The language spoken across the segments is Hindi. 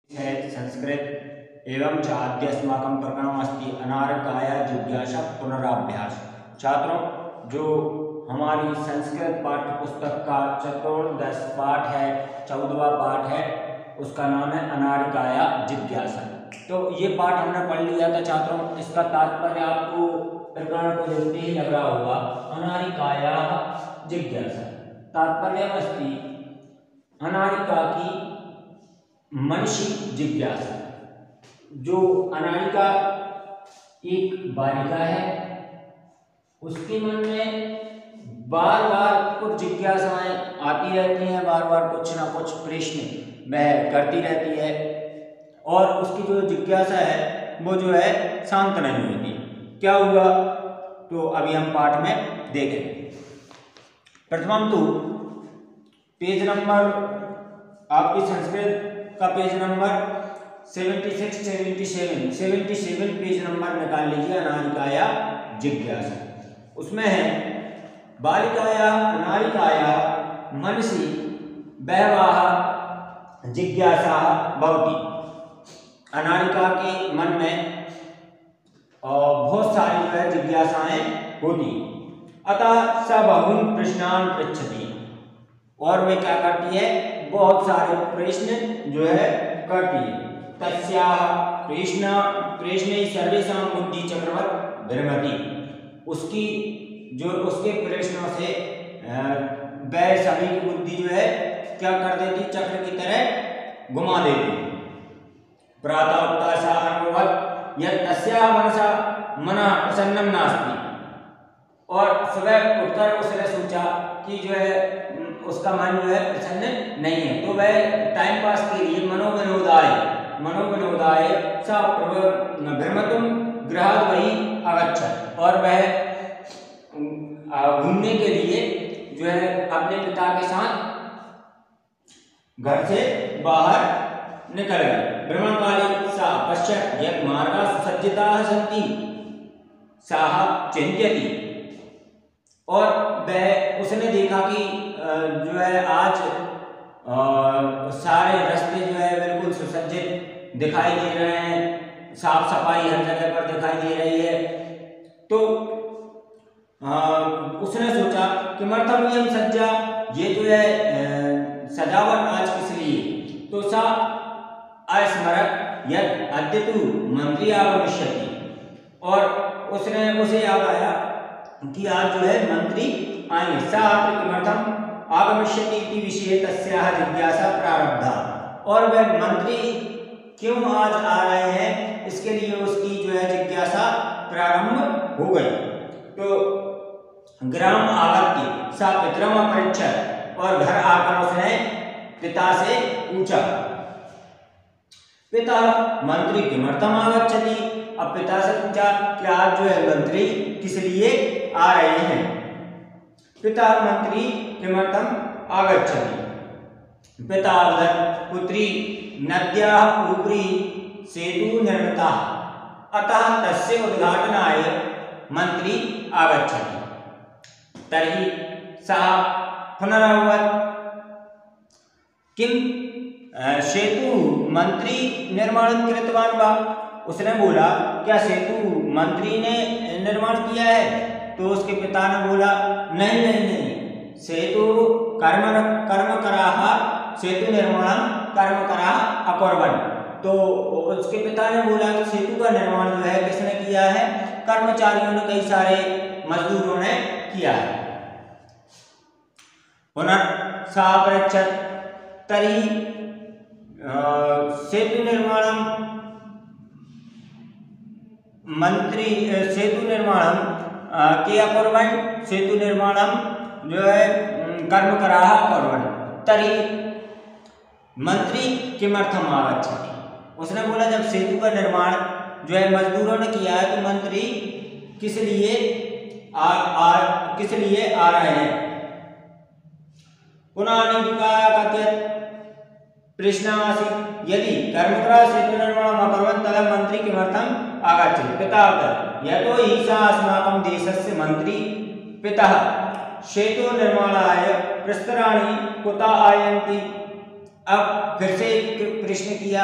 संस्कृत एवं च अद्य अस्माकं प्रकरणमस्ति अनारकाया जिज्ञासा पुनराभ्यास। छात्रों, जो हमारी संस्कृत पाठ्य पुस्तक का चतुर्दश पाठ है, 14वां पाठ है, उसका नाम है अनारकाया जिज्ञासा। तो ये पाठ हमने पढ़ लिया था छात्रों। इसका तात्पर्य आपको प्रकरण को देखते ही लग रहा होगा। अनारिकाया जिज्ञासा तात्पर्यमस्ति अनारिका की मनसी जिज्ञासा। जो अनारिका एक बालिका है, उसके मन में बार बार कुछ जिज्ञासाएं आती रहती हैं, बार बार कुछ ना कुछ प्रश्न वह करती रहती है और उसकी जो जिज्ञासा है वो जो है शांत नहीं होती। क्या हुआ तो अभी हम पाठ में देखेंगे। प्रथम तो पेज नंबर आपकी संस्कृत का पेज नंबर 77 पेज नंबर निकाल लीजिए। अनारिकाया जिज्ञासा, उसमें है बालिकाया अनारिकाया मनसि बहवः जिज्ञासा भवति। अनारिका के मन में बहुत सारी जो है जिज्ञासाएं होती, अतः स बहून् प्रश्नान् पृच्छति, और वे क्या करती है, बहुत सारे प्रश्न जो है करती है। तस्याः प्रश्न सर्वेषां बुद्धि चक्रवत् भ्रमति, उसकी जो उसके प्रश्नों से वह सभी की बुद्धि जो है क्या कर देती, चक्र की तरह घुमा देती। प्रातः उत्थाय सा अनुभवत् यत् तस्याः मनः प्रसन्नं नास्ति, और सुबह उठकर उसने सोचा कि जो है उसका मन जो है प्रसन्न नहीं है, तो वह टाइम पास के लिए मनोविनोदाय सा भ्रमतुं गृहात् बहिः अगच्छत्, और वह घूमने के लिए जो है अपने पिता के साथ घर से बाहर निकल गए। भ्रमणकाले सा पश्यत् यत् मार्गाः सुसज्जिताः सन्ति, सा चिन्तयति, और वह उसने देखा कि जो है आज सारे रास्ते जो है बिल्कुल सुसज्जित दिखाई दे रहे हैं, साफ सफाई हर जगह पर दिखाई दे रही है। तो उसने सोचा कि मर्थम इयं सज्जा, ये जो है सजावट आज किस लिए। तो सा अस्मरत् यत् अद्य तु मंत्री आगमिष्यति, और उसे याद आया कि आज जो है मंत्री आएंगे। सा किमर्थम आगमिष्यति इति विषये तस्याः जिज्ञासा प्रारब्धा, और वह मंत्री क्यों आज आ रहे हैं इसके लिए उसकी जो है जिज्ञासा प्रारंभ हो गई। तो ग्राम आगत्य सा पितरम् अपृच्छत्, और घर आकर उसने पिता से पूछा, पिता मंत्री किमर्थम आगच्छति। अब पिता से पूछा कि आज जो है मंत्री किस लिए आ रहे हैं। पिता मंत्री किमर्थम आगच्छति। पिता अवदत् पुत्री नद्याः उपरि सेतु निर्मितः, अतः तस्य उद्घाटनाय मंत्री आगच्छति। तर्हि सः पुनरवदत् किं सेतु मंत्री निर्माण कृतवान् वा। उसने बोला क्या सेतु मंत्री ने निर्माण किया है। तो उसके पिता ने बोला नहीं, सेतु कर्मकराः सेतु निर्माण कर्मकराः अकुर्वन्। तो उसके पिता ने बोला कि सेतु का निर्माण जो है किसने किया है, कर्मचारियों ने, कई सारे मजदूरों ने किया है। पुनः सा अपृच्छत् तर्हि सेतु निर्माणं मंत्री सेतु निर्माणं के अकुर्वन्, सेतु निर्माणं जो है कर्मकराः अकुर्वन्, तर्हि मंत्री किमर्थम आगच्छति। उसने बोला जब सेतु का निर्माण जो है मजदूरों ने किया है तो मंत्री किस लिए आ रहे हैं। पुनः अनारिकाया कथयत् प्रश्नमासीत् यदि कर्मकराः सेतु निर्माणम् अकुर्वन् तदा मंत्री किमर्थम आगच्छति। पिता अवदत् यतो हि सा अस्माकं देशस्य मंत्री। पिता सेतु निर्माणाय प्रस्तराणि कुतः आयन्ति। अब फिर से प्रश्न किया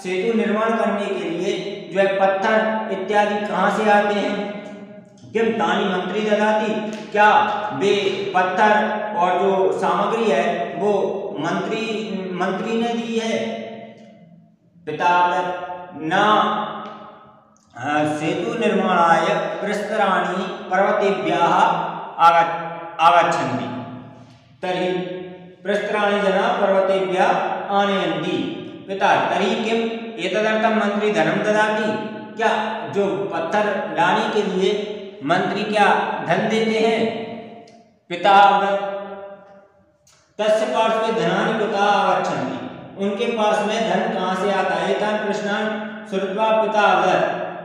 सेतु निर्माण करने के लिए जो है पत्थर इत्यादि कहाँ से आते हैं? किम तानी मंत्री ददाती, क्या वे पत्थर और जो सामग्री है वो मंत्री ने दी है? पिता न सेतु निर्माणाय प्रस्तराणि पर्वतेभ्यः आगच्छन्ति तर्हि प्रस्तराणि जना पर्वतेभ्यः आनयन्ति। पिता तर्हि किम एतदर्थं मंत्री धनं ददाति, क्या जो पत्थर लाने के लिए मंत्री क्या धन देते हैं? पिता तस्य पार्श्वे धनानि कुतः आगच्छन्ति, उनके पास में धन कहाँ से आता है? एतान् प्रश्नान् श्रुत्वा पिता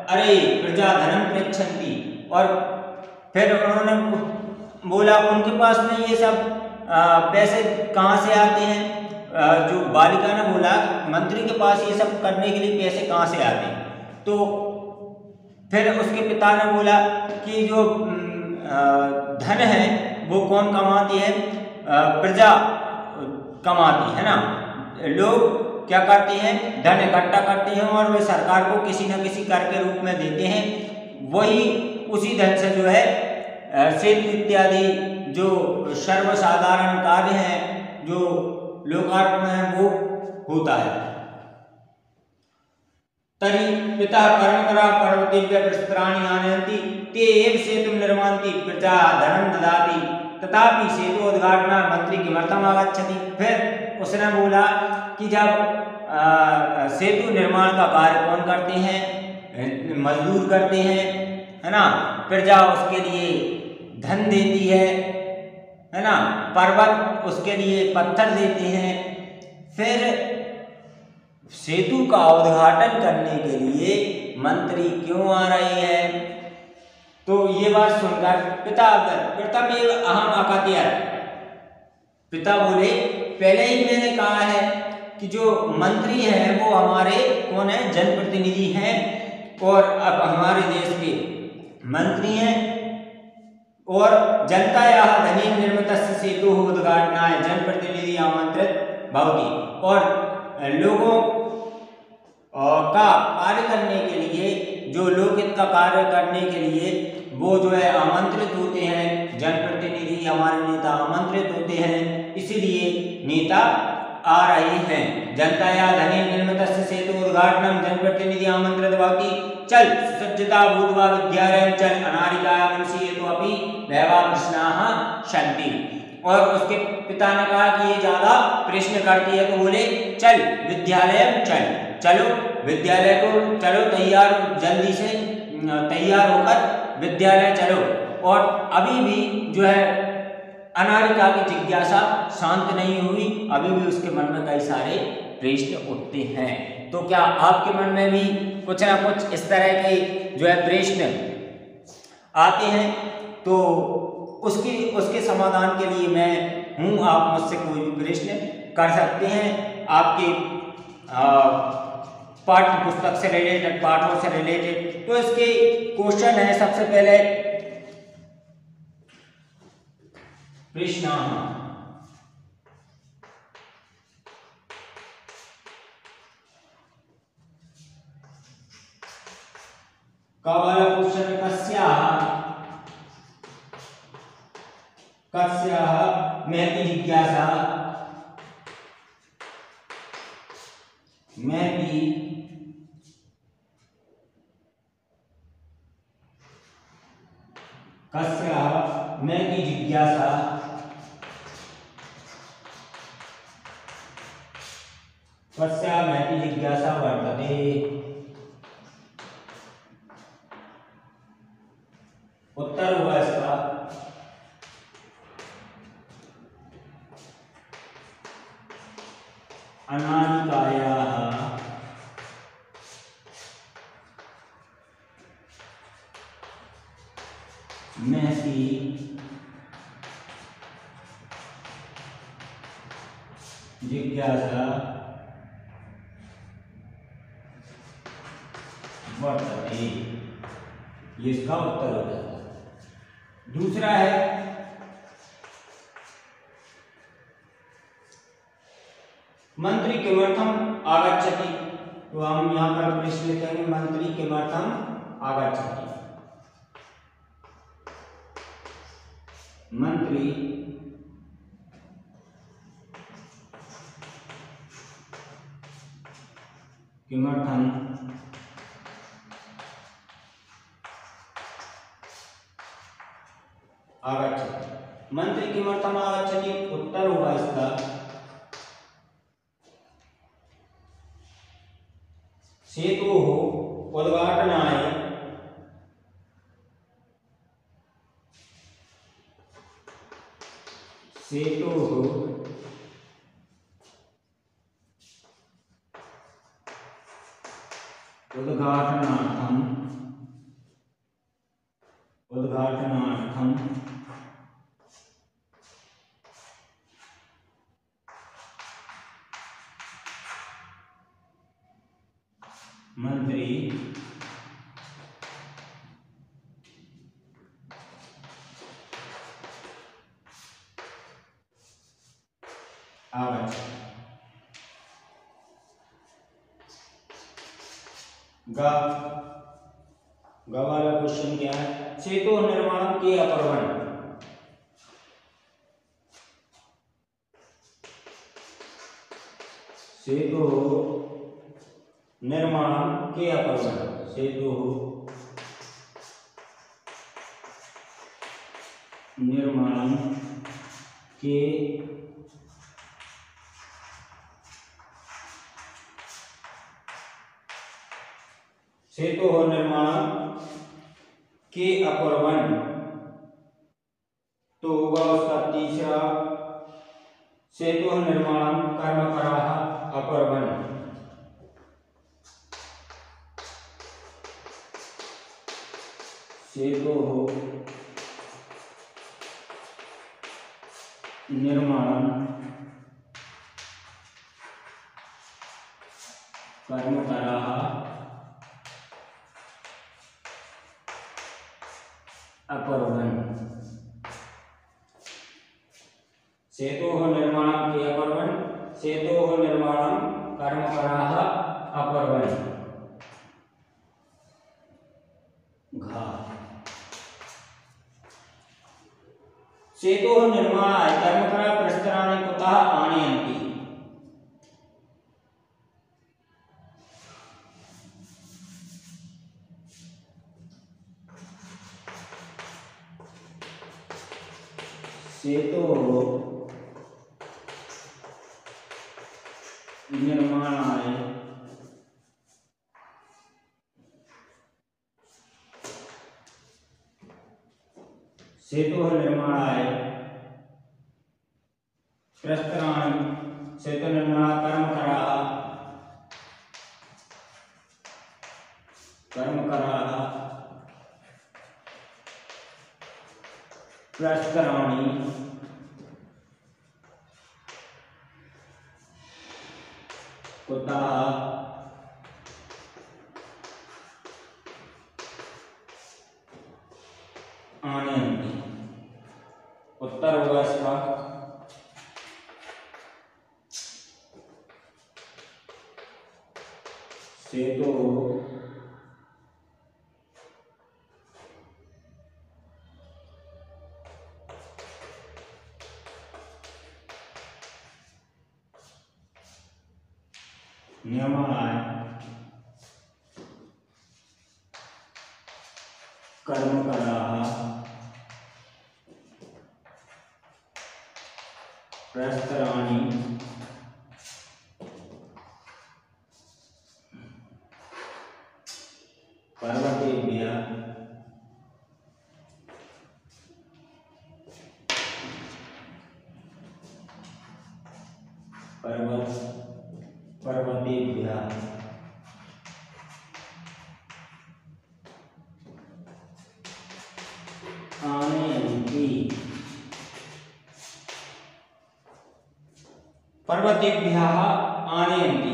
अरे प्रजा धनम पृच्छन्ति, और फिर उन्होंने बोला उनके पास में ये सब पैसे कहाँ से आते हैं? जो बालिका ने बोला मंत्री के पास ये सब करने के लिए पैसे कहाँ से आते हैं? तो फिर उसके पिता ने बोला कि जो धन है वो कौन कमाती है? प्रजा कमाती है ना। लोग क्या करते हैं? धन इकट्ठा करते हैं और वे सरकार को किसी न किसी कर के रूप में देते हैं। वही उसी धन से जो है सेतु इत्यादि जो सर्वसाधारण कार्य हैं, जो लोकार्पण है, वो होता है। तर्हि पिता कर्मकरा पर्वतेभ्यः प्रस्तराणि आनयन्ति ते एव सेतुं निर्मान्ति प्रजा धनं ददाति तथापि सेतु उद्घाटनाय मंत्री किमर्थम् आगच्छति। फिर उसने बोला कि जब सेतु निर्माण का कार्य कौन करते हैं? मजदूर करते हैं, है ना। प्रजा उसके लिए धन देती है ना। पर्वत उसके लिए पत्थर देते हैं। फिर सेतु का उद्घाटन करने के लिए मंत्री क्यों आ रहे हैं? तो ये बात सुनकर पिता प्रथम अहम अकथयत्, पिता बोले पहले ही मैंने कहा है कि जो मंत्री हैं वो हमारे कौन है? जनप्रतिनिधि हैं, और अब हमारे देश के मंत्री हैं। और जनता या धनेन निर्मितस्य सेतुः उद्घाटनाय जनप्रतिनिधि आमंत्रित भवति, और लोगों का कार्य करने के लिए, जो लोकहित का कार्य करने के लिए वो जो है आमंत्रित होते हैं। जनप्रतिनिधि हमारे नेता आमंत्रित होते हैं, इसीलिए नेता आ रहे हैं। जनता या धनेन निर्मितस्य सेतु उद्घाटनं जनप्रतिनिधि आमंत्रित भवति। चल सुसज्जिता भूत्वा विद्यालयं चल अनारिकाया मनसीयतो अपि बहवः प्रश्नाः सन्ति। और उसके पिता ने कहा कि ये ज्यादा प्रश्न करती है, तो बोले चल विद्यालयं चल, चलो विद्यालय को चलो, तैयार जल्दी से तैयार होकर विद्यालय चलो। और अभी भी जो है अनारिका की जिज्ञासा शांत नहीं हुई, अभी भी उसके मन में कई सारे प्रश्न उठते हैं। तो क्या आपके मन में भी कुछ ना कुछ इस तरह के जो है प्रश्न आते हैं? तो उसके समाधान के लिए मैं हूँ, आप मुझसे कोई भी प्रश्न कर सकते हैं। आपके पाठ्य पुस्तक से रिलेटेड, पाठों से रिलेटेड। तो इसके क्वेश्चन है, सबसे पहले प्रश्न का वाला क्वेश्चन कस्याः महती जिज्ञासा, महती कस्याः महती जिज्ञासा कस्याः महती जिज्ञासा वर्तते। उत्तर होगा इसका अनारिकायाः महती जिज्ञासा वर्तते, ये इसका उत्तर हो जाता है। दूसरा है मंत्री किमर्थम आगच्छति, तो हम यहाँ पर प्रश्न लिखेंगे मंत्री किमर्थम आगच्छति। मंत्री किमर्थम आगच्छति। मंत्री किमर्थम आगच्छति, उत्तर होगा इसका सेतोः उद्घाटनाय सेतोः उद्घाटनार्थम मंत्री आगच्छति। ग वाला क्वेश्चन क्या है, सेतु निर्माण के अपर्वण। सेतु निर्माण के अपर्वण, सेतु निर्माण के सेतु निर्माण के अपर्वण, तो होगा उसका तीसरा सेतु निर्माण कर्मकराः अपर्वण। सेतु निर्माण कर्मकराः अपर्वण। सेतोः निर्माणं के अपर्वण, सेतोः निर्माणं कर्मकराः अपर्वण। घ सेतोः निर्माणाय कर्मकराः प्रस्तराणि कुतः आनयन्ति। सेतु निर्माणाय सेतु निर्माणाय प्रस्तराणि सेतु निर्माण कर्मकराः प्रस्तराणि कुतः आनयन्ति। उत्तर होगा इसका सेतु निर्माणाय कर्मकराः प्रस्तराणि पर्वतेभ्यः पर्वतेभ्यः आनयन्ति। पर्वतेभ्यः आनयन्ति।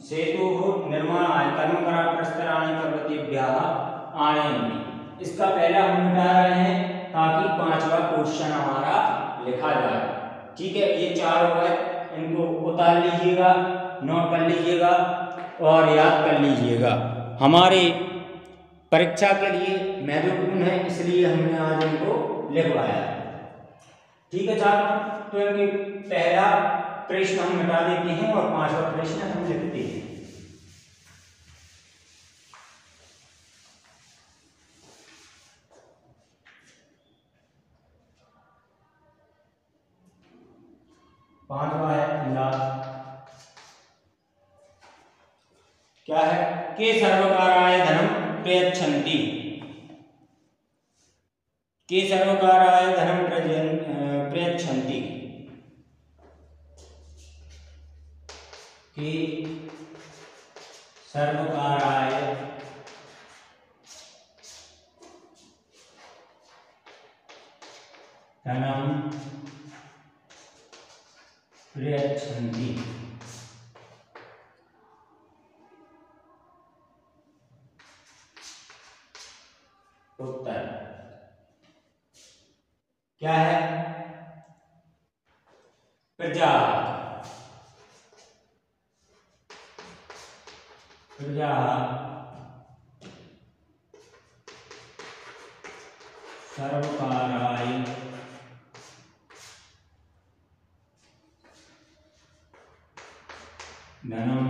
सेतुः निर्माणाय कर्मकराः प्रस्तराणि पर्वतेभ्यः आनयन्ति। इसका पहला हम मिटा रहे हैं ताकि पांचवा क्वेश्चन हमारा लिखा जाए। ठीक है, ये चार हो गए, इनको उतार लीजिएगा, नोट कर लीजिएगा और याद कर लीजिएगा। हमारे परीक्षा के लिए महत्वपूर्ण है, इसलिए हमने आज इनको लिखवाया। ठीक है छात्रों, तो इनके पहला प्रश्न हम मिटा देते हैं और 5वां प्रश्न हम लिखते हैं। पांचवा है लास्ट, क्या है? के सर्वकाराय धनम प्रयच्छन्ति, के सर्वकाराय धनम प्रयच्छन्ति, के सर्वकाराय धनम प्रयच्छन्ति। उत्तर क्या है? प्रजा, प्रजा सर्वकाराय धनम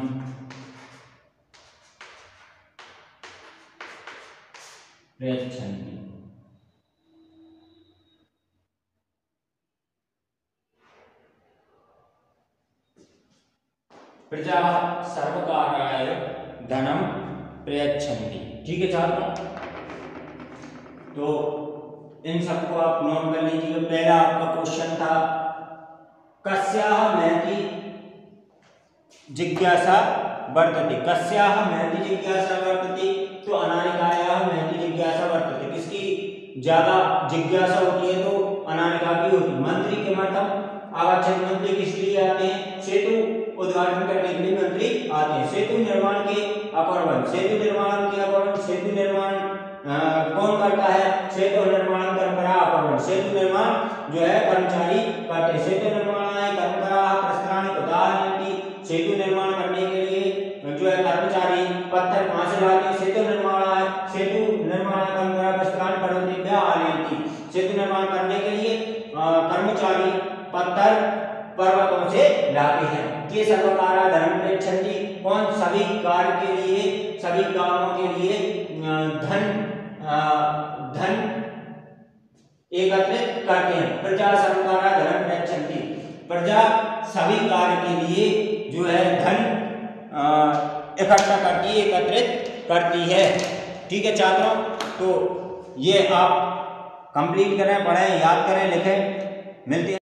प्रयच्छन्ति। प्रजा सर्वकाराय धनम प्रयच्छन्ति। ठीक है छात्रों, तो इन सबको आप नोट कर लीजिए। पहला आपका क्वेश्चन था कस्याः महती जिज्ञासा वर्तते, कस्याः महती जिज्ञासा वर्तते, तो अनामिकायाः महती जिज्ञासा वर्तते। किसकी ज्यादा जिज्ञासा होती है? तो अनामिका की होती है। मंत्री किमर्थम आगच्छति, मंत्री किस लिए आते हैं? सेतु उद्घाटन करने के लिए मंत्री आते हैं। सेतु निर्माण के अपर्वन, सेतु निर्माण के अपर्वन, सेतु निर्माण कौन करता है? सेतु निर्माण कर्मकरा अपर्वन, सेतु निर्माण जो है कर्मचारी करते हैं। सेतु निर्माणाय कर्मकराः प्रस्तराणि उदाहरन्ति, सेतु निर्माण करने के लिए जो है कर्मचारी पत्थर कहां से लाते हैं? सेतु निर्माणाय, सेतु निर्माण कर्मकराः प्रस्तराणि पर्वतेभ्यः आनयन्ति, सेतु निर्माण करने के लिए कर्मचारी पत्थर पर्वतों से लाते हैं। ये सर्वकारा धनम प्रयच्छन्ति, कौन? सभी कार्य के लिए, सभी कामों के लिए धन एकत्रित करते हैं। प्रजा सर्वकारा धनम प्रयच्छन्ति, प्रजा सभी कार्य के लिए जो है धन इकट्ठा करती है, एकत्रित करती है। ठीक है छात्रों, तो ये आप कंप्लीट करें, पढ़ें, याद करें, लिखें। मिलते हैं।